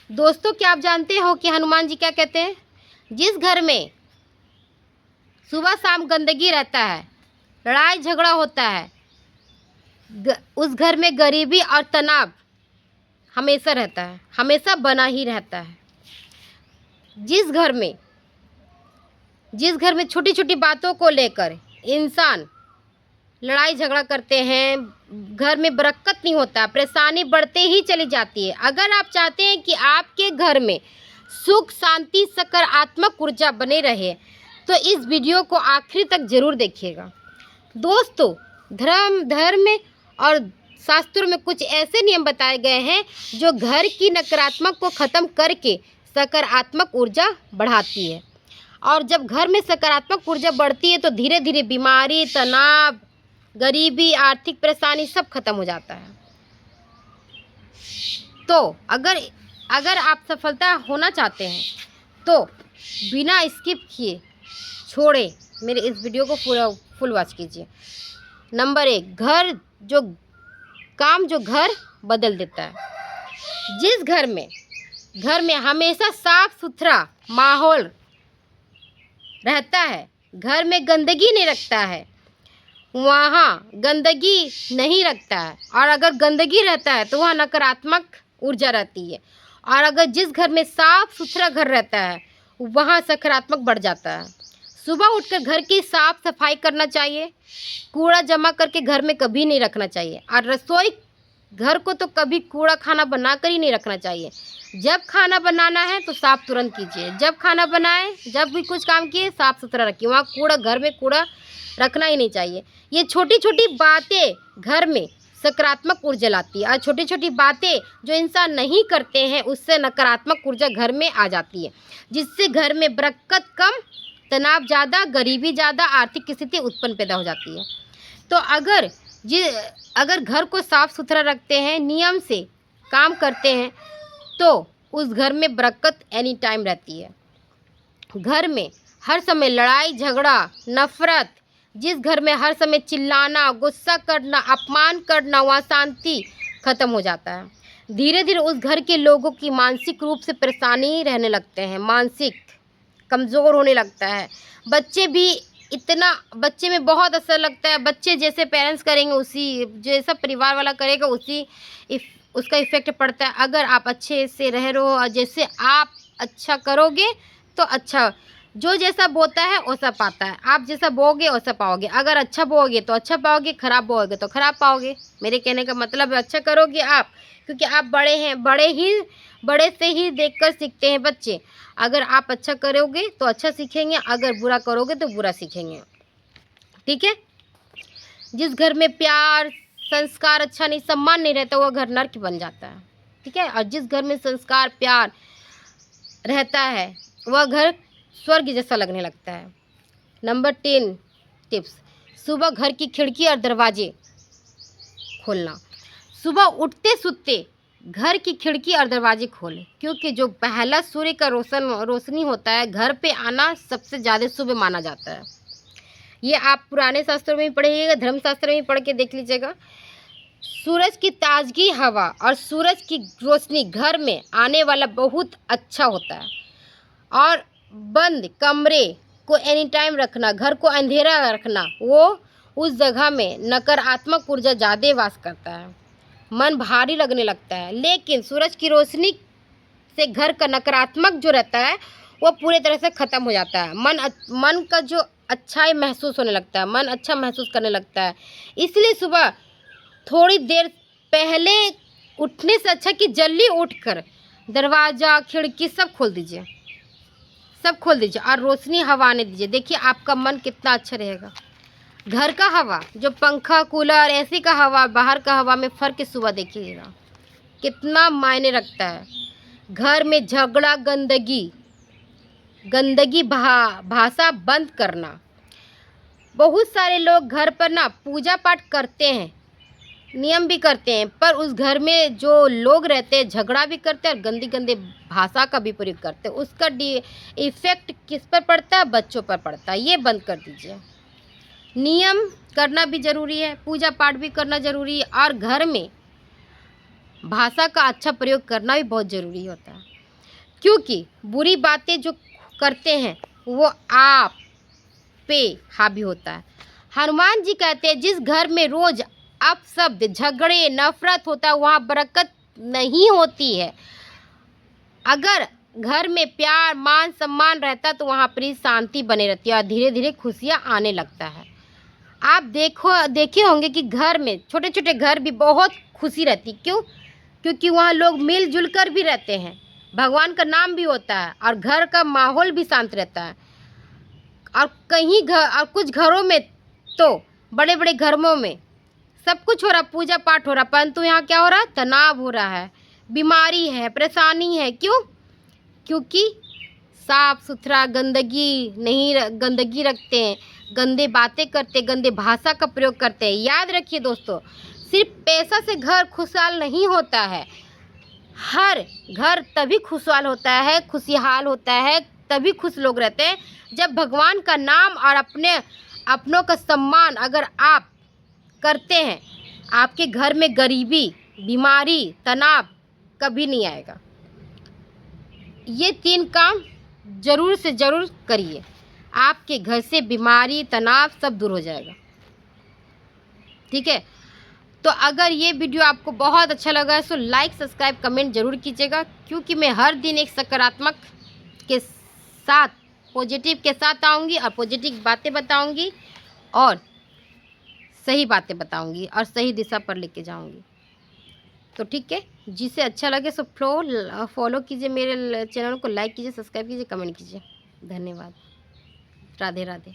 दोस्तों, क्या आप जानते हो कि हनुमान जी क्या कहते हैं? जिस घर में सुबह शाम गंदगी रहता है, लड़ाई झगड़ा होता है, उस घर में गरीबी और तनाव हमेशा रहता है, हमेशा बना ही रहता है। जिस घर में छोटी छोटी बातों को लेकर इंसान लड़ाई झगड़ा करते हैं, घर में बरकत नहीं होता, परेशानी बढ़ते ही चली जाती है। अगर आप चाहते हैं कि आपके घर में सुख शांति सकारात्मक ऊर्जा बने रहे तो इस वीडियो को आखिरी तक जरूर देखिएगा। दोस्तों, धर्म और शास्त्रों में कुछ ऐसे नियम बताए गए हैं जो घर की नकारात्मक को ख़त्म करके सकारात्मक ऊर्जा बढ़ाती है। और जब घर में सकारात्मक ऊर्जा बढ़ती है तो धीरे धीरे बीमारी, तनाव, गरीबी, आर्थिक परेशानी सब खत्म हो जाता है। तो अगर आप सफलता होना चाहते हैं तो बिना स्किप किए छोड़े मेरे इस वीडियो को पूरा फुल वॉच कीजिए। नंबर 1, जो घर बदल देता है। जिस घर में हमेशा साफ सुथरा माहौल रहता है, घर में गंदगी नहीं रखता है, वहाँ गंदगी नहीं रखता है, और अगर गंदगी रहता है तो वहाँ नकारात्मक ऊर्जा रहती है। और अगर जिस घर में साफ सुथरा घर रहता है वहाँ सकारात्मक बढ़ जाता है। सुबह उठकर घर की साफ सफाई करना चाहिए, कूड़ा जमा करके घर में कभी नहीं रखना चाहिए, और रसोई घर को तो कभी कूड़ा खाना बनाकर ही नहीं रखना चाहिए। जब खाना बनाना है तो साफ तुरंत कीजिए, जब खाना बनाए, जब भी कुछ काम किए साफ सुथरा रखिए, वहाँ घर में कूड़ा रखना ही नहीं चाहिए। ये छोटी छोटी बातें घर में सकारात्मक ऊर्जा लाती है, और छोटी छोटी बातें जो इंसान नहीं करते हैं उससे नकारात्मक ऊर्जा घर में आ जाती है, जिससे घर में बरकत कम, तनाव ज़्यादा, गरीबी ज़्यादा, आर्थिक स्थिति उत्पन्न पैदा हो जाती है। तो अगर घर को साफ सुथरा रखते हैं, नियम से काम करते हैं तो उस घर में बरकत एनी टाइम रहती है। घर में हर समय लड़ाई झगड़ा, नफरत, जिस घर में हर समय चिल्लाना, गुस्सा करना, अपमान करना, वहाँ शांति खत्म हो जाता है। धीरे धीरे उस घर के लोगों की मानसिक रूप से परेशानी रहने लगते हैं, मानसिक कमज़ोर होने लगता है। बच्चे में बहुत असर लगता है। बच्चे जैसे पेरेंट्स करेंगे, उसी जैसा परिवार वाला करेगा उसका इफ़ेक्ट पड़ता है। अगर आप अच्छे से रह रहे हो और जैसे आप अच्छा करोगे तो अच्छा, जो जैसा बोता है वैसा पाता है। आप जैसा बोओगे वैसा पाओगे। अगर अच्छा बोओगे तो अच्छा पाओगे, खराब बोओगे तो खराब पाओगे। मेरे कहने का मतलब है अच्छा करोगे आप, क्योंकि आप बड़े हैं, बड़े से ही देखकर सीखते हैं बच्चे। अगर आप अच्छा करोगे तो अच्छा सीखेंगे, अगर बुरा करोगे तो बुरा सीखेंगे। ठीक है? जिस घर में प्यार, संस्कार अच्छा नहीं, सम्मान नहीं रहता, वह घर नर्क बन जाता है। ठीक है? और जिस घर में संस्कार, प्यार रहता है वह घर स्वर्ग जैसा लगने लगता है। नंबर 10 टिप्स, सुबह घर की खिड़की और दरवाजे खोलना। सुबह उठते सुतते घर की खिड़की और दरवाजे खोलें, क्योंकि जो पहला सूर्य का रोशनी होता है घर पे आना सबसे ज़्यादा शुभ माना जाता है। ये आप पुराने शास्त्रों में भी पढ़िएगा, धर्मशास्त्र में भी पढ़ के देख लीजिएगा। सूरज की ताजगी हवा और सूरज की रोशनी घर में आने वाला बहुत अच्छा होता है। और बंद कमरे को एनी टाइम रखना, घर को अंधेरा रखना, वो उस जगह में नकारात्मक ऊर्जा ज़्यादा वास करता है, मन भारी लगने लगता है। लेकिन सूरज की रोशनी से घर का नकारात्मक जो रहता है वो पूरे तरह से ख़त्म हो जाता है। मन का जो अच्छाई महसूस होने लगता है, मन अच्छा महसूस करने लगता है। इसलिए सुबह थोड़ी देर पहले उठने से अच्छा कि जल्दी उठकर दरवाज़ा, खिड़की सब खोल दीजिए और रोशनी हवा आने दीजिए। देखिए आपका मन कितना अच्छा रहेगा। घर का हवा, जो पंखा, कूलर, एसी का हवा, बाहर का हवा में फ़र्क सुबह देखिएगा कितना मायने रखता है। घर में झगड़ा, गंदगी भाषा बंद करना। बहुत सारे लोग घर पर ना पूजा पाठ करते हैं, नियम भी करते हैं, पर उस घर में जो लोग रहते हैं झगड़ा भी करते हैं और गंदी भाषा का भी प्रयोग करते हैं। उसका इफ़ेक्ट किस पर पड़ता है? बच्चों पर पड़ता है। ये बंद कर दीजिए। नियम करना भी ज़रूरी है, पूजा पाठ भी करना ज़रूरी है, और घर में भाषा का अच्छा प्रयोग करना भी बहुत ज़रूरी होता है। क्योंकि बुरी बातें जो करते हैं वो आप पे हावी होता है। हनुमान जी कहते हैं जिस घर में रोज अपशब्द, झगड़े, नफरत होता है वहाँ बरकत नहीं होती है। अगर घर में प्यार, मान, सम्मान रहता तो वहाँ पर शांति बनी रहती है और धीरे धीरे खुशियाँ आने लगता है। आप देखे होंगे कि घर में, छोटे छोटे घर भी बहुत खुशी रहती। क्यों? क्योंकि वहाँ लोग मिलजुल कर भी रहते हैं, भगवान का नाम भी होता है और घर का माहौल भी शांत रहता है। और कुछ घरों में तो, बड़े बड़े घरों में सब कुछ हो रहा, पूजा पाठ हो रहा, परंतु यहाँ क्या हो रहा है? तनाव हो रहा है, बीमारी है, परेशानी है। क्यों? क्योंकि साफ सुथरा गंदगी रखते हैं, गंदे बातें करते, गंदे भाषा का प्रयोग करते हैं। याद रखिए दोस्तों, सिर्फ पैसा से घर खुशहाल नहीं होता है। हर घर तभी खुशहाल होता है, खुशहाल होता है, तभी खुश लोग रहते हैं जब भगवान का नाम और अपनों का सम्मान अगर आप करते हैं। आपके घर में गरीबी, बीमारी, तनाव कभी नहीं आएगा। ये 3 काम ज़रूर से ज़रूर करिए, आपके घर से बीमारी, तनाव सब दूर हो जाएगा। ठीक है? तो अगर ये वीडियो आपको बहुत अच्छा लगा है तो लाइक, सब्सक्राइब, कमेंट ज़रूर कीजिएगा, क्योंकि मैं हर दिन एक सकारात्मक के साथ, पॉजिटिव के साथ आऊँगी और पॉजिटिव बातें बताऊँगी और सही बातें बताऊँगी और सही दिशा पर लेके जाऊँगी। तो ठीक है, जिसे अच्छा लगे सो फॉलो कीजिए, मेरे चैनल को लाइक कीजिए, सब्सक्राइब कीजिए, कमेंट कीजिए। धन्यवाद। राधे राधे।